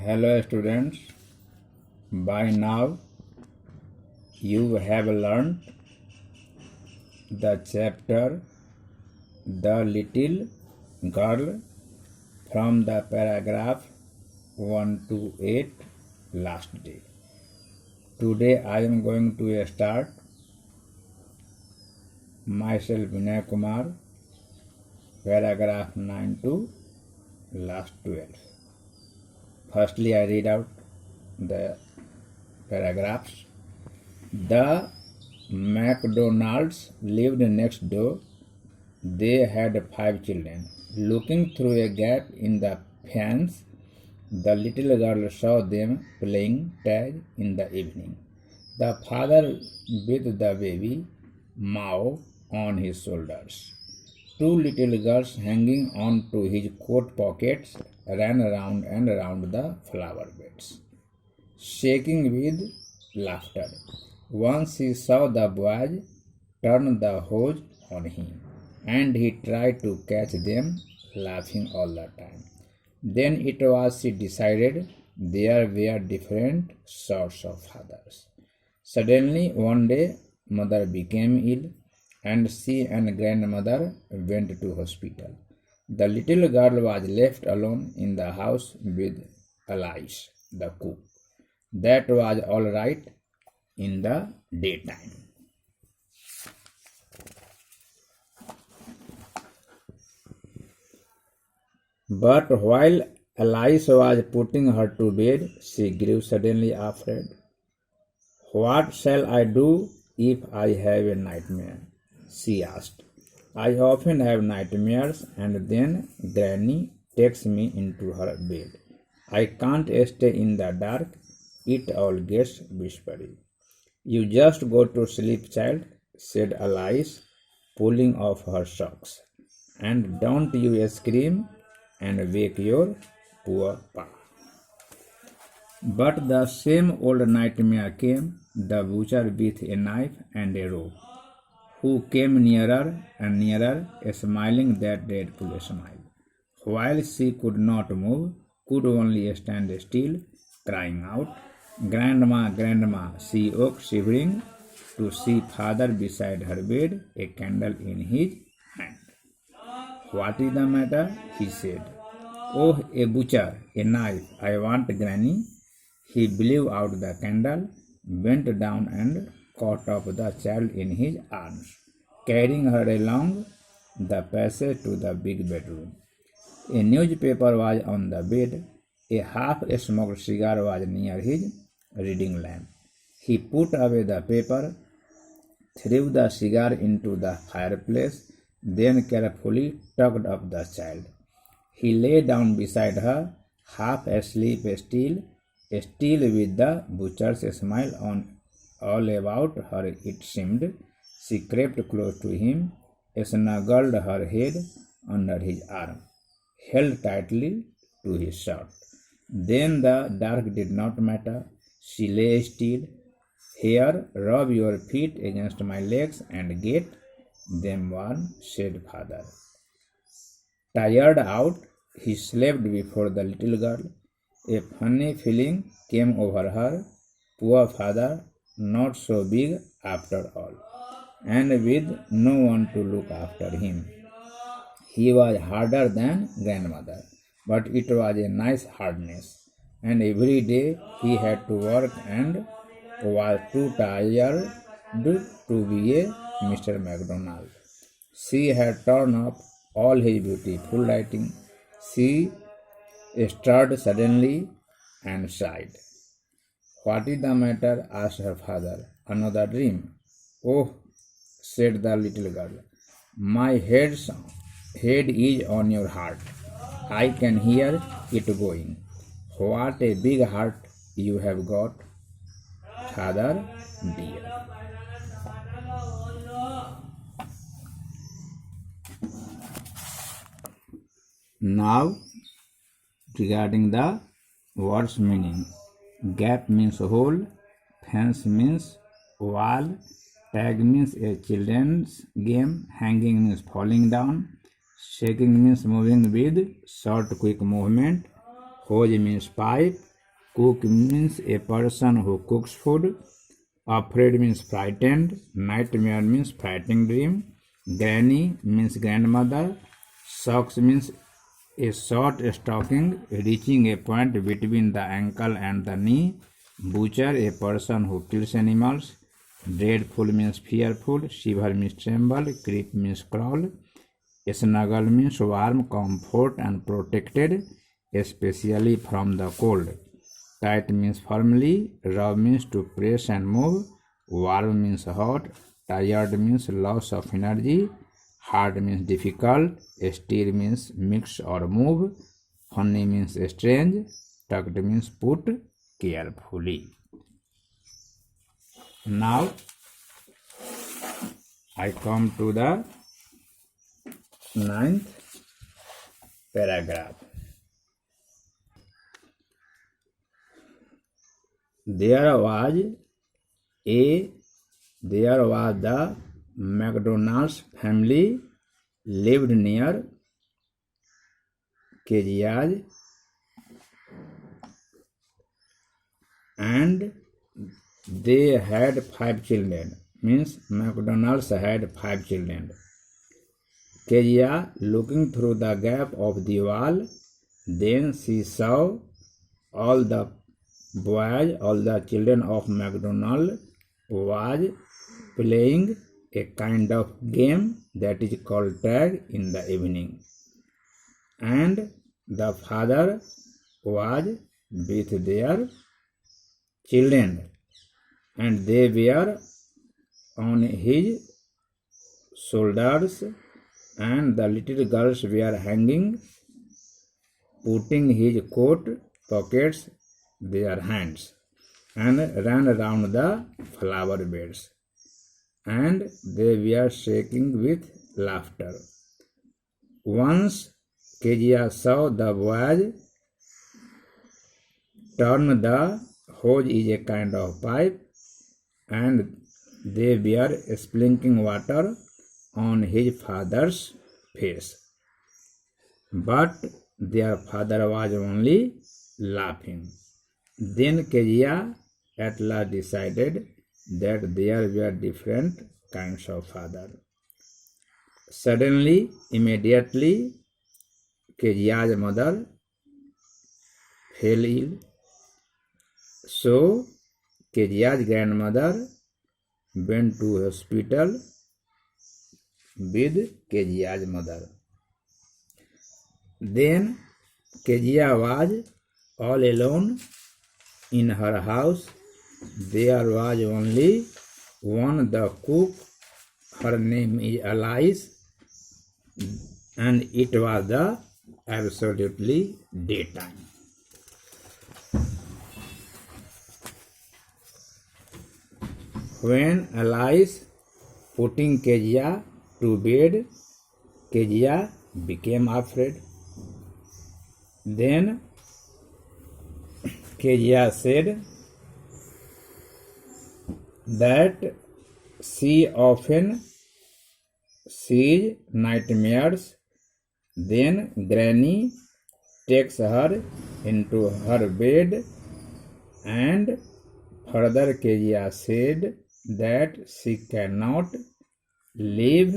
Hello students, by now you have learned the chapter The Little Girl from the paragraph 1 to 8 last day. Today I am going to start myself Vinay Kumar, paragraph 9 to last 12. Firstly, I read out the paragraphs. The McDonalds lived next door. They had 5 children. Looking through a gap in the fence, the little girl saw them playing tag in the evening. The father with the baby, Mao, on his shoulders. 2 little girls hanging on to his coat pockets ran around and around the flower beds, shaking with laughter. Once he saw the boys turn the hose on him, and he tried to catch them, laughing all the time. Then it was she decided there were different sorts of fathers. Suddenly one day mother became ill, and she and grandmother went to hospital. The little girl was left alone in the house with Alice, the cook. That was all right in the daytime. But while Alice was putting her to bed, she grew suddenly afraid. What shall I do if I have a nightmare? She asked. I often have nightmares, and then Granny takes me into her bed. I can't stay in the dark. It all gets whispery. You just go to sleep, child, said Alice, pulling off her socks. And don't you scream and wake your poor pa. But the same old nightmare came, the butcher with a knife and a rope, who came nearer and nearer, smiling that dreadful smile, while she could not move, could only stand still, crying out, Grandma, Grandma. She woke shivering to see father beside her bed, a candle in his hand. What is the matter? He said. Oh, a butcher, a knife. I want Granny. He blew out the candle, bent down and caught up the child in his arms, carrying her along the passage to the big bedroom. A newspaper was on the bed. A half-smoked cigar was near his reading lamp. He put away the paper, threw the cigar into the fireplace, then carefully tucked up the child. He lay down beside her, half asleep still with the butcher's smile on all about her, it seemed. She crept close to him, snuggled her head under his arm, held tightly to his shirt. Then the dark did not matter. She lay still. Here, rub your feet against my legs and get them warm, said father. Tired out, he slept before the little girl. A funny feeling came over her. Poor father, not so big after all, and with no one to look after him. He was harder than grandmother, but it was a nice hardness, and every day he had to work and was too tired to be a Mr. McDonald. She had torn up all his beautiful lighting. She stirred suddenly and sighed. What is the matter? Asked her father. Another dream? Oh, said the little girl. My head is on your heart. I can hear it going. What a big heart you have got, father dear. Now, regarding the word's meaning. Gap means hole, fence means wall, tag means a children's game, hanging means falling down, shaking means moving with short quick movement, hose means pipe, Cook means a person who cooks food. Afraid means frightened. Nightmare means frightening dream. Granny means grandmother. Socks means a short stocking reaching a point between the ankle and the knee. Butcher, a person who kills animals. Dreadful means fearful. Shiver means tremble. Creep means crawl. Snuggle means warm, comfort and protected, especially from the cold. Tight means firmly. Rub means to press and move. Warm means hot. Tired means loss of energy. Hard means difficult. Stir means mix or move. Funny means strange. Tucked means put carefully. Now I come to the 9th paragraph. There was the McDonald's family lived near Kejias, and they had 5 children. Means McDonald's had 5 children. Kezia, looking through the gap of the wall, then she saw all the children of McDonald was playing a kind of game that is called tag in the evening. And the father was with their children, and they were on his shoulders, and the little girls were hanging, putting his coat pockets their hands, and ran around the flower beds, and they were shaking with laughter. Once Kezia saw the boys turn the hose is a kind of pipe, and they were sprinkling water on his father's face. But their father was only laughing. Then Kezia at last decided that there were different kinds of father. Suddenly, immediately, Kezia's mother fell ill. So, Kezia's grandmother went to hospital with Kezia's mother. Then Kezia was all alone in her house. There was only one the cook. Her name is Alice, and it was the absolutely daytime. When Alice putting Kezia to bed, Kezia became afraid. Then Kezia said that she often sees nightmares. Then Granny takes her into her bed, and further Kezia said that she cannot live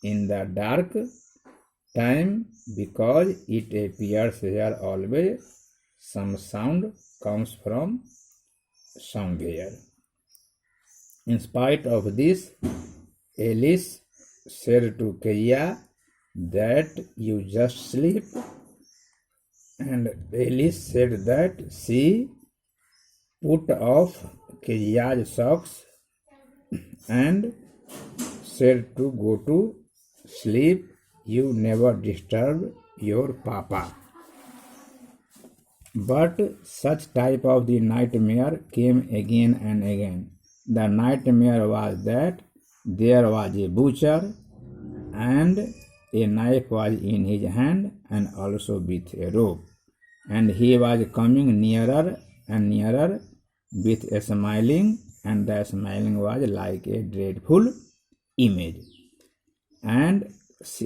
in the dark time because it appears here always some sound comes from somewhere. In spite of this, Alice said to Kezia that you just sleep, and Alice said that she put off Kezia's socks and said to go to sleep. You never disturb your papa. But such type of the nightmare came again and again. The nightmare was that there was a butcher, and a knife was in his hand, and also with a rope, and he was coming nearer and nearer with a smiling, and the smiling was like a dreadful image. And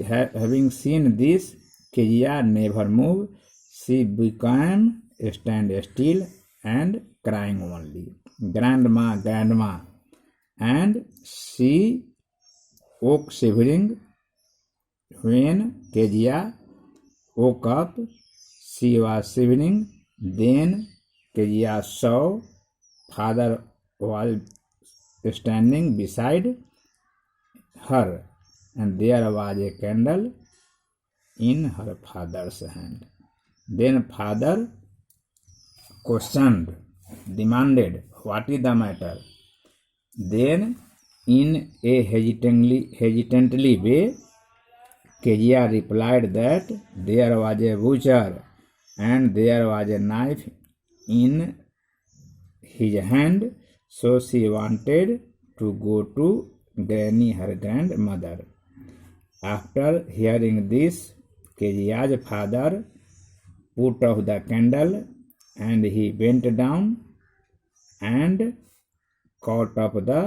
having seen this, Kezia never moved. She became stand still and crying only. Grandma, and she woke shivering. When Kezia woke up, she was shivering. Then Kezia saw father was standing beside her, and there was a candle in her father's hand. Then father questioned, demanded, "What is the matter?" Then, in a hesitantly way, Kezia replied that there was a butcher and there was a knife in his hand, so she wanted to go to Granny, her grandmother. After hearing this, Kezia's father put off the candle and he bent down and caught up the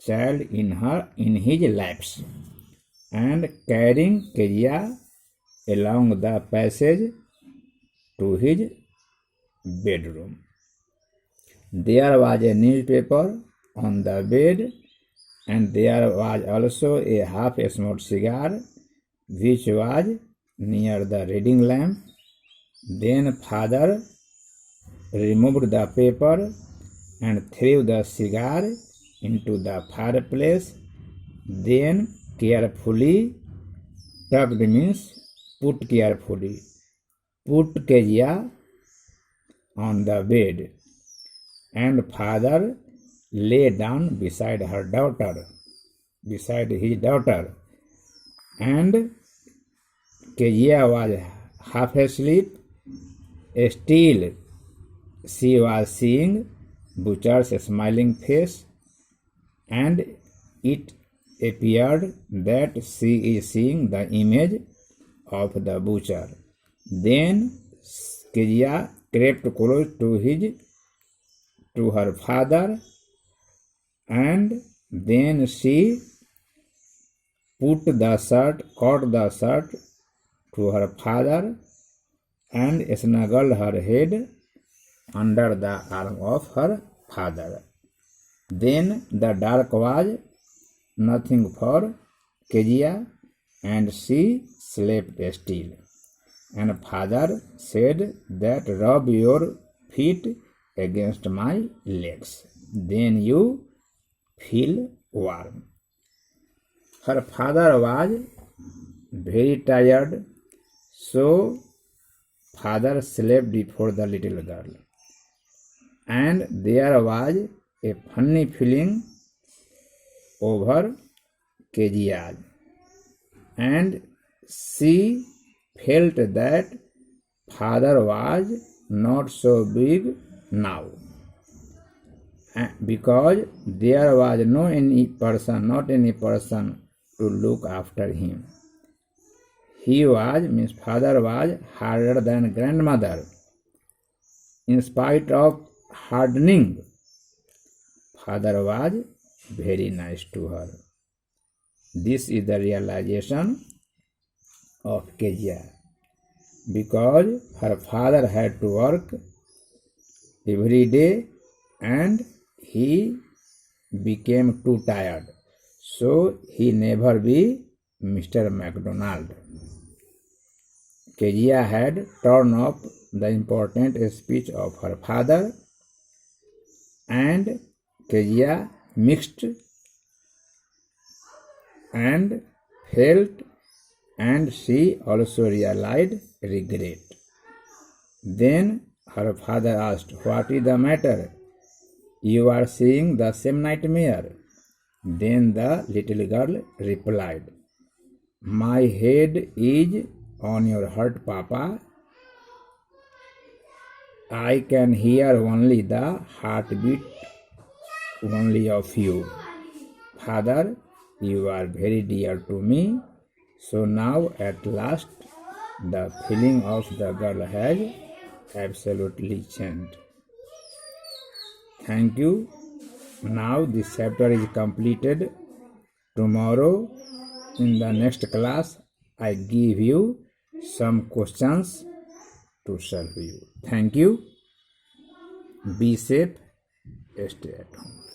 child in his laps, and carrying Kezia along the passage to his bedroom. There was a newspaper on the bed, and there was also a half-smoked cigar which was near the reading lamp. Then father removed the paper and threw the cigar into the fireplace. Then carefully tucked means put Kezia on the bed, and father lay down beside his daughter, and Kezia was half asleep. Still, she was seeing Butcher's smiling face, and it appeared that she is seeing the image of the butcher. Then Kezia crept close to her father, and then she caught the shirt to her father and snuggled her head under the arm of her father. Then the dark was nothing for Kezia, and she slept still. And father said that rub your feet against my legs, then you feel warm. Her father was very tired, so father slept before the little girl. And there was a funny feeling over Kezia, and she felt that father was not so big now, because there was not any person to look after him. Father was harder than grandmother. In spite of hardening, father was very nice to her. This is the realization of Kezia, because her father had to work every day and he became too tired, so he never be Mr. McDonald. Kezia had torn up the important speech of her father, and Kezia mixed and felt, and she also realized regret. Then her father asked, "What is the matter? You are seeing the same nightmare." Then the little girl replied, "My head is on your heart, Papa. I can hear only the heartbeat only of you. Father, you are very dear to me." So now at last the feeling of the girl has absolutely changed. Thank you. Now this chapter is completed. Tomorrow in the next class I give you some questions to solve you. Thank you. Be safe, stay at home.